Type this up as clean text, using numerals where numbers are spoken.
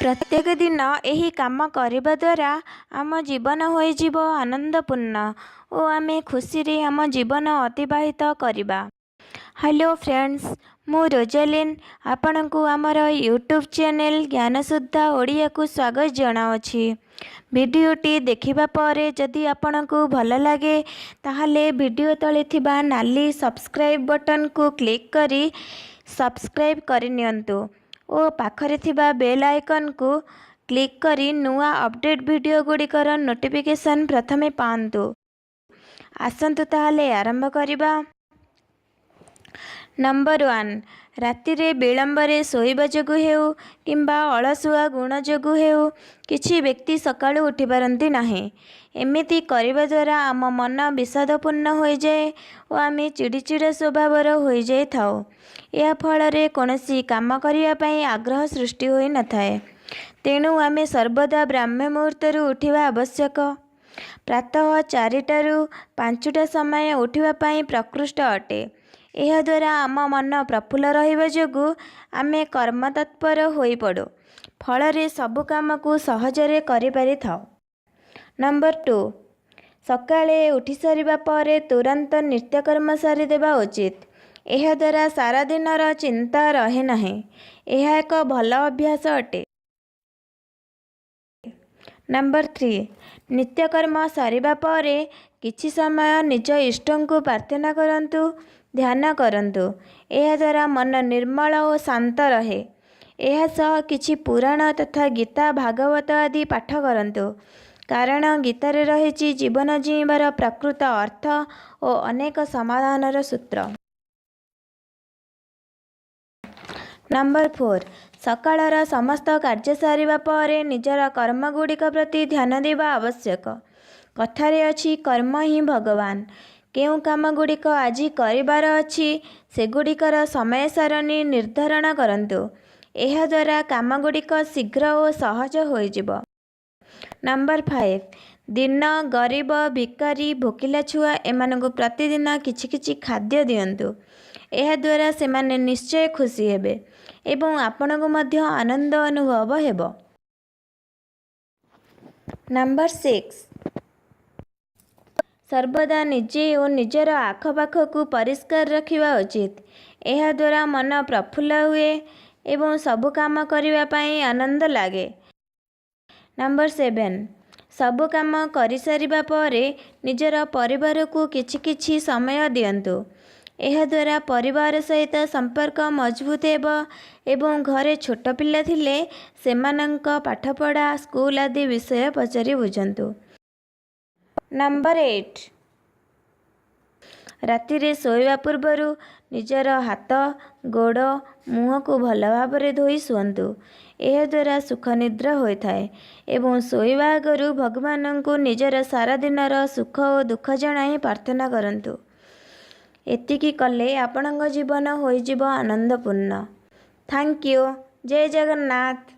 प्रत्येक दिन यही काम करने द्वारा आम जीवन होइजिब आनंदपूर्ण और आमे खुशी रे आम जीवन अतिबाहित करवा। हेलो फ्रेंड्स, मु रोजालिन आपण को आमर यूट्यूब चैनल ज्ञानसुधा ओडिया को स्वागत जनावछि। वीडियोटी देखिबा परे जदि आपण को भल लगे ताहले वीडियो तले थिबा नाली सब्सक्राइब बटन को क्लिक करी सब्सक्राइब करनियंतु और पाखरे थिबा बेल आइकन को क्लिक करी नुआ अपडेट वीडियो गुड़िकर नोटिफिकेशन प्रथमे पांतु। आसंतु ताहले आरंभ करिबा। नंबर 1, राति रे विलंबरे शोइबा जोगु हेउ किंबा अलसुआ गुण जोगु हेउ किछि व्यक्ति सकाळु उठी पारंती नाही। एमिति करिबा द्वारा आम मन विषादपूर्ण हो जाए और आमे चिड़चिड़ा स्वभावर हो जाए थाउ। या फଳରେ कौनसी काम करिया पई आग्रह सृष्टि होई न थाए। तेणु आमे सर्वदा ब्राह्म मुहूर्तरू उठिबा आवश्यक। प्रातः 4टारू 5टा समय उठिबा पई प्रकृष्ट अटे। यह द्वारा आम मन प्रफुल्ल रहिबा जोगु आमे कर्म तत्पर होई पड़ो, फଳରେ सबु काम को सहजरे करि पारि थाउ। नंबर 2, सकाळे उठी सारिबा परे तुरंत नित्यकर्म सारी देबा उचित। यह द्वारा सारा दिनर चिंता रहे नाही। यह एक भल अभ्यास अटे। नंबर 3, नित्यकर्म सारिबा परे किछि समय निज इष्टं को प्रार्थना करंतु, ध्यान करंतु। यह द्वारा मन निर्मल और शांत रहे। यह सह किछि पुराण तथा गीता भागवत आदि पाठ करंतु, कारण गीतारे रहिछि जीवन जीवार प्रकृत अर्थ और अनेक समाधानर सूत्र। नंबर 4, सकाळर समस्त कार्य सारिबा परे निजर कर्म गुड़िक प्रति ध्यान देवा आवश्यक। कथारे अछि कर्म ही भगवान। केउ काम गुड़िक आज करिबार अछि सेगुड़िकर समय सारणी निर्धारण करंतु। यह द्वारा काम गुड़िक शीघ्र और सहज होइजिब। नंबर 5, दिन गरीब भिकारी भोकिला छुआ एमानकु प्रतिदिन किछि किछि खाद्य दियंतु। यह द्वारा सेमाने निश्चय खुशी हेबे एवं आपनको मध्य आनंद अनुभव हेबो। नंबर 6, सर्वदा निजे और निजर आखपाख को परिष्कार रखिबा उचित। यह द्वारा मन प्रफुल्ल हुए एवं सबु काम करिबा पई आनंद लागे। नंबर 7, सबु काम करि सारिबा परे निजर परिवार को किछि किछि समय दियंतु। यह द्वारा परिवार सहित संपर्क मजबूत हेबो एवं घरे छोट पिला थिले सेमानंक पाठपढ़ा स्कूल आदि विषय पचारि बुझंतु। नंबर 8, राति रे सोइबा पूर्वरु निजर हाथ गोड़ मुह को भल भाबरे धोई सुअंतु। यह द्वारा सुख निद्रा होई थाए एवं सोइबा आगरु भगवान को निजर सारा दिनर सुख और दुख जणाई प्रार्थना करंतु। एतिकी कले आपणଙ୍କ जीवन होइजिब आनंदपूर्ण। Thank you. जय जगन्नाथ।